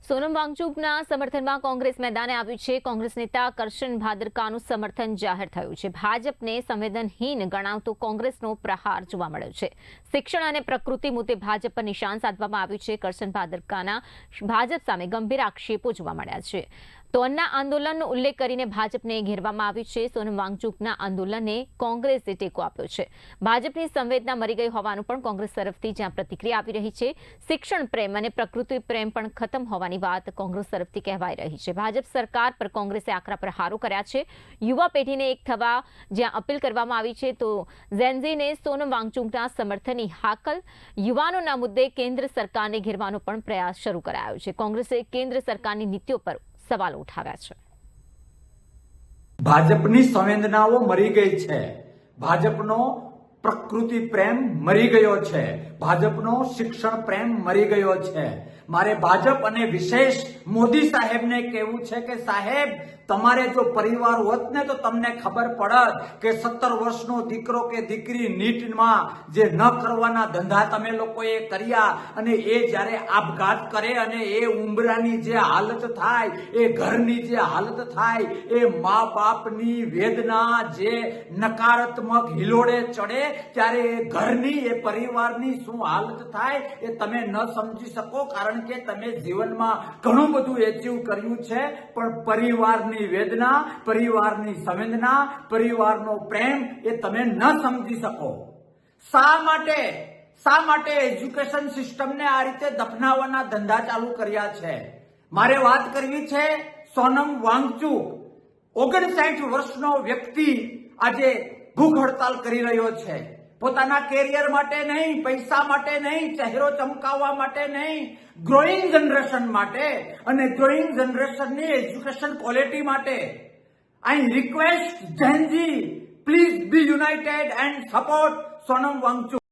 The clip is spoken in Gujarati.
સોનમ વાંગચુકના સમર્થનમાં કોંગ્રેસ મેદાને આવ્યું છે। કોંગ્રેસ નેતા કરશન ભાદરકાનું સમર્થન જાહેર થયું છે। ભાજપને સંવેદનહીન ગણાવતો કોંગ્રેસનો પ્રહાર જોવા મળ્યો છે। શિક્ષણ અને પ્રકૃતિ મુદ્દે ભાજપ પર નિશાન સાધવામાં આવ્યું છે। કરશન ભાદરકાના ભાજપ સામે ગંભીર આક્ષેપો જોવા મળ્યા છે। તો અન્ના આંદોલનનો ઉલ્લેખ કરીને ભાજપને ઘેરવામાં આવ્યું છે। સોનમ વાંગચુકના આંદોલનને કોંગ્રેસે ટેકો આપ્યો છે। ભાજપની સંવેદના મરી ગઈ હોવાનું પણ કોંગ્રેસ તરફથી જ્યાં પ્રતિક્રિયા આવી રહી છે, શિક્ષણ પ્રેમ અને પ્રકૃતિ પ્રેમ પણ ખતમ હોવાની વાત કોંગ્રેસ તરફથી કહેવાઈ રહી છે। ભાજપ સરકાર પર કોંગ્રેસે આકરા પ્રહારો કર્યા છે। યુવા પેઢીને એક થવા જ્યાં અપીલ કરવામાં આવી છે, તો ઝેનઝીને સોનમ વાંગચુકના સમર્થનની હાકલ યુવાનોના મુદ્દે કેન્દ્ર સરકારને ઘેરવાનો પણ પ્રયાસ શરૂ કરાયો છે। કોંગ્રેસે કેન્દ્ર સરકારની નીતિઓ પર સવાલ ઉઠાવ્યા છે। ભાજપની સંવેદનાઓ મરી ગઈ છે। ભાજપનો પ્રકૃતિ પ્રેમ મરી ગયો છે। ભાજપનો શિક્ષણ પ્રેમ મરી ગયો છે। મારે ભાજપ અને વિશેષ મોદી સાહેબને કહેવું છે કે સાહેબ, તમારે જો પરિવાર હોત ને તો તમને ખબર પડત કે 17 વર્ષનો દીકરો કે દીકરી નીટમાં જે ન કરવાના ધંધા તમે લોકોએ કર્યા, અને એ જ્યારે આપઘાત કરે અને એ ઉંબરાની જે હાલત થાય, એ ઘરની જે હાલત થાય, એ મા બાપની વેદના જે નકારાત્મક હિલોડે ચડે, ત્યારે એ ઘરની એ પરિવારની શું હાલત થાય એ તમે ન સમજી શકો, કારણ કે તમે જીવનમાં ઘણું બધું એચીવ કર્યું છે, પણ પરિવારની વેદના, પરિવારની સંવેદના, પરિવારનો પ્રેમ એ તમે ન સમજી શકો। શા માટે એજ્યુકેશન સિસ્ટમને આ રીતે દફનાવવાના ધંધા ચાલુ કર્યા છે? મારે વાત કરવી છે સોનમ વાંગચુક, 59 વર્ષનો વ્યક્તિ આજે ભૂખ હડતાલ કરી રહ્યો છે। પોતાના કેરિયર માટે નહીં, પૈસા માટે નહીં, ચહેરો ચમકાવવા માટે નહીં, ગ્રોઈંગ જનરેશન માટે અને ગ્રોઈંગ જનરેશનની એજ્યુકેશન ક્વોલિટી માટે। I request gen Z, please be united and support Sonam Wangchuk.